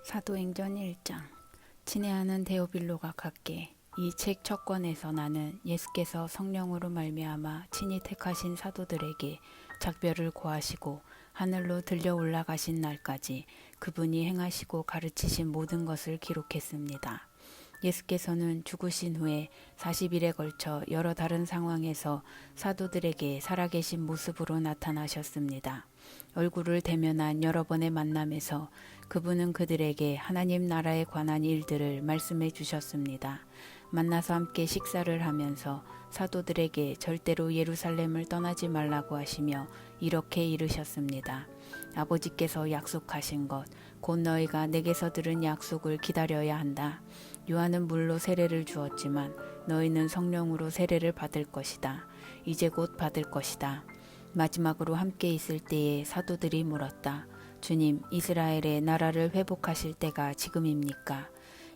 사도행전 1장. 친애하는 데오빌로가 같게 이 책 첫 권에서 나는 예수께서 성령으로 말미암아 친히 택하신 사도들에게 작별을 고하시고 하늘로 들려 올라가신 날까지 그분이 행하시고 가르치신 모든 것을 기록했습니다. 예수께서는 죽으신 후에 40일에 걸쳐 여러 다른 상황에서 사도들에게 살아계신 모습으로 나타나셨습니다. 얼굴을 대면한 여러 번의 만남에서 그분은 그들에게 하나님 나라에 관한 일들을 말씀해 주셨습니다. 만나서 함께 식사를 하면서 사도들에게 절대로 예루살렘을 떠나지 말라고 하시며 이렇게 이르셨습니다. 아버지께서 약속하신 것, 곧 너희가 내게서 들은 약속을 기다려야 한다. 요한은 물로 세례를 주었지만 너희는 성령으로 세례를 받을 것이다. 이제 곧 받을 것이다. 마지막으로 함께 있을 때에 사도들이 물었다. 주님, 이스라엘의 나라를 회복하실 때가 지금입니까?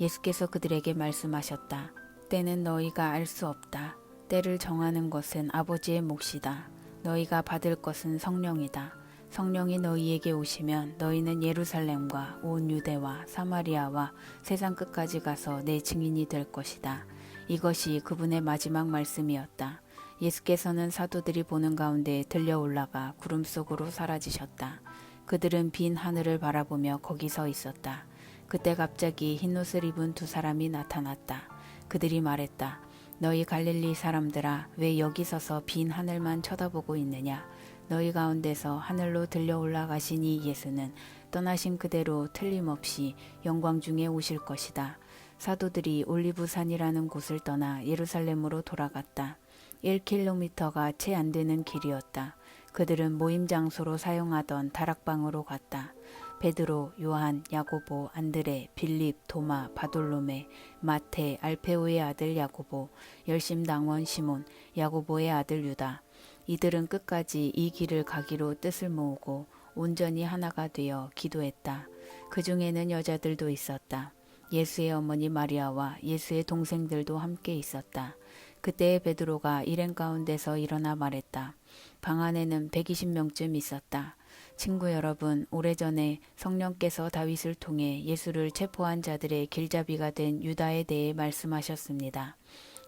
예수께서 그들에게 말씀하셨다. 때는 너희가 알 수 없다. 때를 정하는 것은 아버지의 몫이다. 너희가 받을 것은 성령이다. 성령이 너희에게 오시면 너희는 예루살렘과 온 유대와 사마리아와 세상 끝까지 가서 내 증인이 될 것이다. 이것이 그분의 마지막 말씀이었다. 예수께서는 사도들이 보는 가운데 들려 올라가 구름 속으로 사라지셨다. 그들은 빈 하늘을 바라보며 거기 서 있었다. 그때 갑자기 흰옷을 입은 두 사람이 나타났다. 그들이 말했다. 너희 갈릴리 사람들아, 왜 여기 서서 빈 하늘만 쳐다보고 있느냐? 너희 가운데서 하늘로 들려 올라가신 이 예수는 떠나신 그대로 틀림없이 영광 중에 오실 것이다. 사도들이 올리브산이라는 곳을 떠나 예루살렘으로 돌아갔다. 1km가 채 안 되는 길이었다. 그들은 모임 장소로 사용하던 다락방으로 갔다. 베드로, 요한, 야고보, 안드레, 빌립, 도마, 바돌로메, 마테, 알페오의 아들 야고보, 열심당원 시몬, 야고보의 아들 유다. 이들은 끝까지 이 길을 가기로 뜻을 모으고 온전히 하나가 되어 기도했다. 그 중에는 여자들도 있었다. 예수의 어머니 마리아와 예수의 동생들도 함께 있었다. 그때 베드로가 일행 가운데서 일어나 말했다. 방 안에는 120명쯤 있었다. 친구 여러분, 오래전에 성령께서 다윗을 통해 예수를 체포한 자들의 길잡이가 된 유다에 대해 말씀하셨습니다.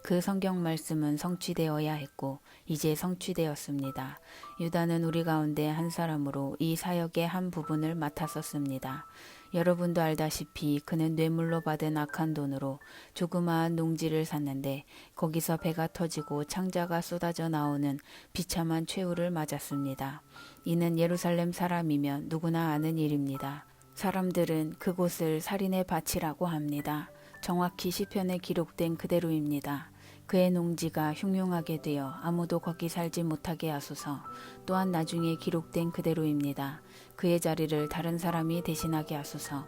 그 성경 말씀은 성취되어야 했고 이제 성취되었습니다. 유다는 우리 가운데 한 사람으로 이 사역의 한 부분을 맡았었습니다. 여러분도 알다시피 그는 뇌물로 받은 악한 돈으로 조그마한 농지를 샀는데 거기서 배가 터지고 창자가 쏟아져 나오는 비참한 최후를 맞았습니다. 이는 예루살렘 사람이면 누구나 아는 일입니다. 사람들은 그곳을 살인의 밭이라고 합니다. 정확히 시편에 기록된 그대로입니다. 그의 농지가 흉흉하게 되어 아무도 거기 살지 못하게 하소서. 또한 나중에 기록된 그대로입니다. 그의 자리를 다른 사람이 대신하게 하소서.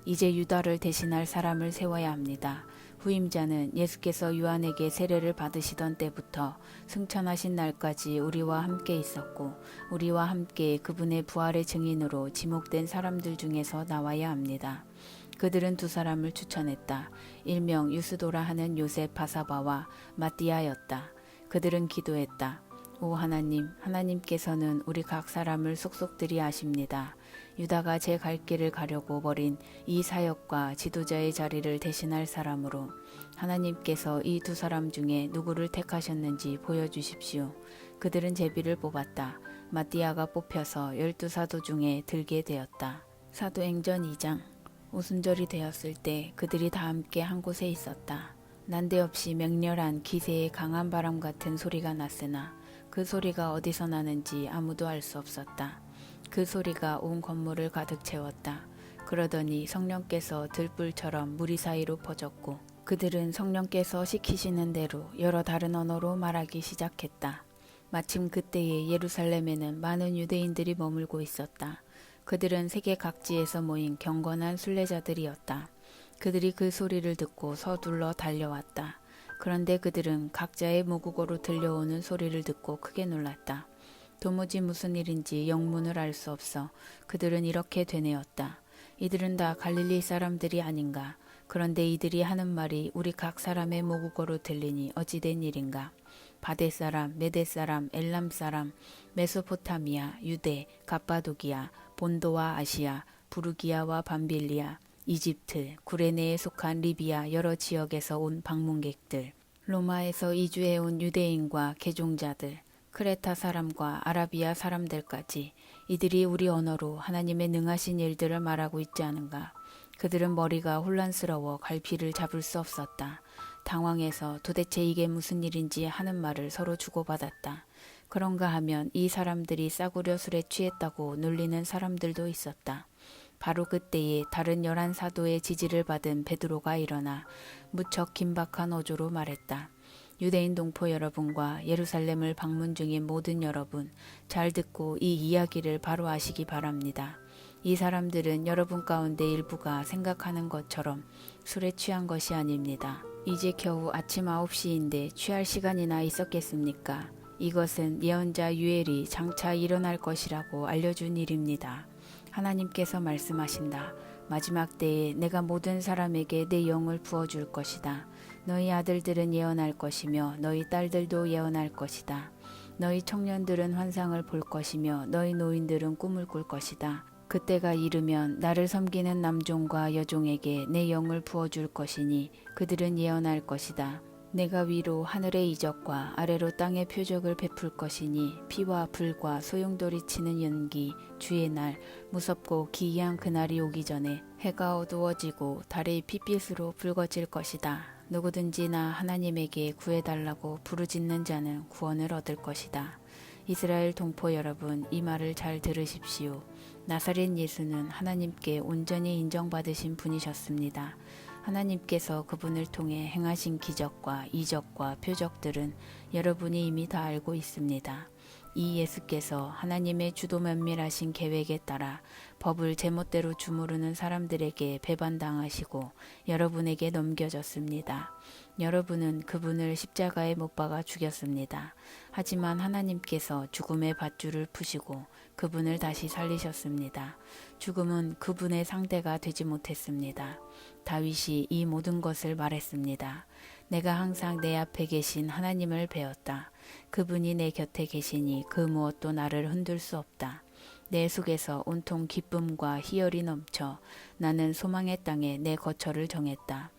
이제 유다를 대신할 사람을 세워야 합니다. 후임자는 예수께서 요한에게 세례를 받으시던 때부터 승천하신 날까지 우리와 함께 있었고 우리와 함께 그분의 부활의 증인으로 지목된 사람들 중에서 나와야 합니다. 그들은 두 사람을 추천했다. 일명 유스도라 하는 요셉 바사바와 마띠아였다. 그들은 기도했다. 오 하나님, 하나님께서는 우리 각 사람을 속속들이 아십니다. 유다가 제 갈 길을 가려고 버린 이 사역과 지도자의 자리를 대신할 사람으로 하나님께서 이 두 사람 중에 누구를 택하셨는지 보여주십시오. 그들은 제비를 뽑았다. 마띠아가 뽑혀서 12사도 중에 들게 되었다. 사도행전 2장. 오순절이 되었을 때 그들이 다 함께 한 곳에 있었다. 난데없이 맹렬한 기세의 강한 바람 같은 소리가 났으나 그 소리가 어디서 나는지 아무도 알 수 없었다. 그 소리가 온 건물을 가득 채웠다. 그러더니 성령께서 들불처럼 무리 사이로 퍼졌고 그들은 성령께서 시키시는 대로 여러 다른 언어로 말하기 시작했다. 마침 그때에 예루살렘에는 많은 유대인들이 머물고 있었다. 그들은 세계 각지에서 모인 경건한 순례자들이었다. 그들이 그 소리를 듣고 서둘러 달려왔다. 그런데 그들은 각자의 모국어로 들려오는 소리를 듣고 크게 놀랐다. 도무지 무슨 일인지 영문을 알 수 없어 그들은 이렇게 되뇌었다. 이들은 다 갈릴리 사람들이 아닌가. 그런데 이들이 하는 말이 우리 각 사람의 모국어로 들리니 어찌된 일인가. 바데 사람, 메데 사람, 엘람 사람, 메소포타미아, 유대, 갑바도기아, 본도와 아시아, 부르기아와 밤빌리아, 이집트, 구레네에 속한 리비아 여러 지역에서 온 방문객들, 로마에서 이주해온 유대인과 개종자들, 크레타 사람과 아라비아 사람들까지 이들이 우리 언어로 하나님의 능하신 일들을 말하고 있지 않은가. 그들은 머리가 혼란스러워 갈피를 잡을 수 없었다. 당황해서 도대체 이게 무슨 일인지 하는 말을 서로 주고받았다. 그런가 하면 이 사람들이 싸구려 술에 취했다고 놀리는 사람들도 있었다. 바로 그때에 다른 11사도의 지지를 받은 베드로가 일어나 무척 긴박한 어조로 말했다. 유대인 동포 여러분과 예루살렘을 방문 중인 모든 여러분, 잘 듣고 이 이야기를 바로 아시기 바랍니다. 이 사람들은 여러분 가운데 일부가 생각하는 것처럼 술에 취한 것이 아닙니다. 이제 겨우 아침 9시인데 취할 시간이나 있었겠습니까? 이것은 예언자 유엘이 장차 일어날 것이라고 알려준 일입니다. 하나님께서 말씀하신다. 마지막 때에 내가 모든 사람에게 내 영을 부어줄 것이다. 너희 아들들은 예언할 것이며 너희 딸들도 예언할 것이다. 너희 청년들은 환상을 볼 것이며 너희 노인들은 꿈을 꿀 것이다. 그때가 이르면 나를 섬기는 남종과 여종에게 내 영을 부어줄 것이니 그들은 예언할 것이다. 내가 위로 하늘의 이적과 아래로 땅의 표적을 베풀 것이니 피와 불과 소용돌이 치는 연기, 주의 날, 무섭고 기이한 그날이 오기 전에 해가 어두워지고 달이 핏빛으로 붉어질 것이다. 누구든지 나 하나님에게 구해달라고 부르짖는 자는 구원을 얻을 것이다. 이스라엘 동포 여러분, 이 말을 잘 들으십시오. 나사렛 예수는 하나님께 온전히 인정받으신 분이셨습니다. 하나님께서 그분을 통해 행하신 기적과 이적과 표적들은 여러분이 이미 다 알고 있습니다. 이 예수께서 하나님의 주도 면밀하신 계획에 따라 법을 제멋대로 주무르는 사람들에게 배반당하시고 여러분에게 넘겨졌습니다. 여러분은 그분을 십자가에 못 박아 죽였습니다. 하지만 하나님께서 죽음의 밧줄을 푸시고 그분을 다시 살리셨습니다. 죽음은 그분의 상대가 되지 못했습니다. 다윗이 이 모든 것을 말했습니다. 내가 항상 내 앞에 계신 하나님을 배웠다. 그분이 내 곁에 계시니 그 무엇도 나를 흔들 수 없다. 내 속에서 온통 기쁨과 희열이 넘쳐 나는 소망의 땅에 내 거처를 정했다.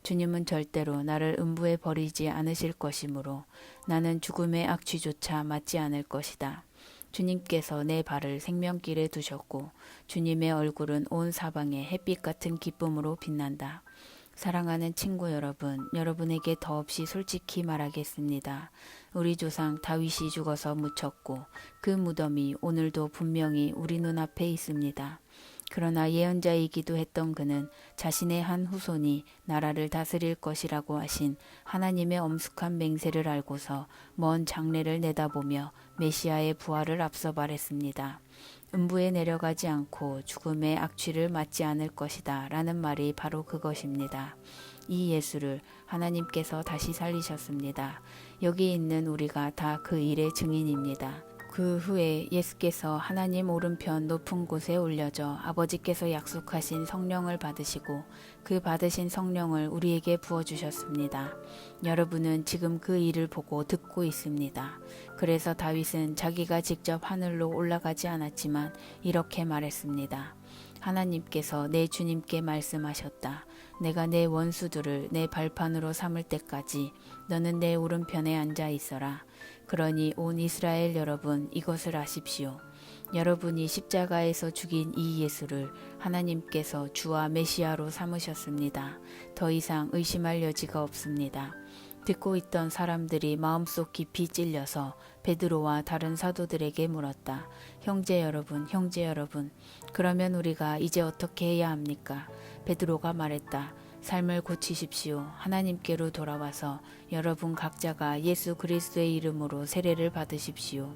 주님은 절대로 나를 음부에 버리지 않으실 것이므로 나는 죽음의 악취조차 맞지 않을 것이다. 주님께서 내 발을 생명길에 두셨고 주님의 얼굴은 온 사방에 햇빛 같은 기쁨으로 빛난다. 사랑하는 친구 여러분, 여러분에게 더없이 솔직히 말하겠습니다. 우리 조상 다윗이 죽어서 묻혔고 그 무덤이 오늘도 분명히 우리 눈앞에 있습니다. 그러나 예언자이기도 했던 그는 자신의 한 후손이 나라를 다스릴 것이라고 하신 하나님의 엄숙한 맹세를 알고서 먼 장래를 내다보며 메시아의 부활을 앞서 말했습니다. 음부에 내려가지 않고 죽음의 악취를 맞지 않을 것이다 라는 말이 바로 그것입니다. 이 예수를 하나님께서 다시 살리셨습니다. 여기 있는 우리가 다 그 일의 증인입니다. 그 후에 예수께서 하나님 오른편 높은 곳에 올려져 아버지께서 약속하신 성령을 받으시고 그 받으신 성령을 우리에게 부어주셨습니다. 여러분은 지금 그 일을 보고 듣고 있습니다. 그래서 다윗은 자기가 직접 하늘로 올라가지 않았지만 이렇게 말했습니다. 하나님께서 내 주님께 말씀하셨다. 내가 내 원수들을 내 발판으로 삼을 때까지 너는 내 오른편에 앉아 있어라. 그러니 온 이스라엘 여러분, 이것을 아십시오. 여러분이 십자가에서 죽인 이 예수를 하나님께서 주와 메시아로 삼으셨습니다. 더 이상 의심할 여지가 없습니다. 듣고 있던 사람들이 마음속 깊이 찔려서 베드로와 다른 사도들에게 물었다. 형제 여러분, 그러면 우리가 이제 어떻게 해야 합니까? 베드로가 말했다. 삶을 고치십시오. 하나님께로 돌아와서 여러분 각자가 예수 그리스도의 이름으로 세례를 받으십시오.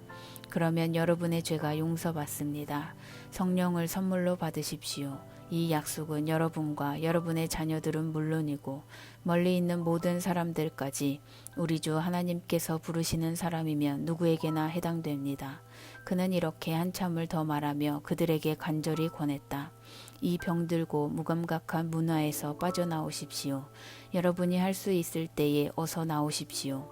그러면 여러분의 죄가 용서받습니다. 성령을 선물로 받으십시오. 이 약속은 여러분과 여러분의 자녀들은 물론이고 멀리 있는 모든 사람들까지 우리 주 하나님께서 부르시는 사람이면 누구에게나 해당됩니다. 그는 이렇게 한참을 더 말하며 그들에게 간절히 권했다. 이 병들고 무감각한 문화에서 빠져나오십시오. 여러분이 할 수 있을 때에 어서 나오십시오.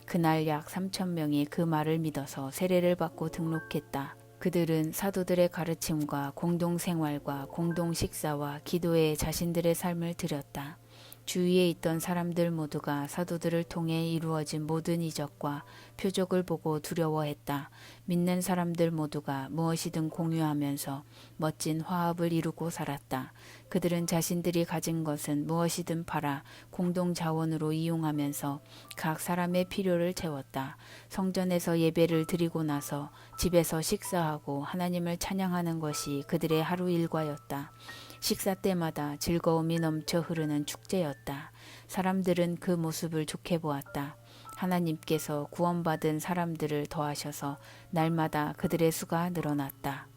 그날 약 3,000명이 그 말을 믿어서 세례를 받고 등록했다. 그들은 사도들의 가르침과 공동 생활과 공동 식사와 기도에 자신들의 삶을 드렸다. 주위에 있던 사람들 모두가 사도들을 통해 이루어진 모든 이적과 표적을 보고 두려워했다. 믿는 사람들 모두가 무엇이든 공유하면서 멋진 화합을 이루고 살았다. 그들은 자신들이 가진 것은 무엇이든 팔아 공동 자원으로 이용하면서 각 사람의 필요를 채웠다. 성전에서 예배를 드리고 나서 집에서 식사하고 하나님을 찬양하는 것이 그들의 하루 일과였다. 식사 때마다 즐거움이 넘쳐 흐르는 축제였다. 사람들은 그 모습을 좋게 보았다. 하나님께서 구원받은 사람들을 더하셔서 날마다 그들의 수가 늘어났다.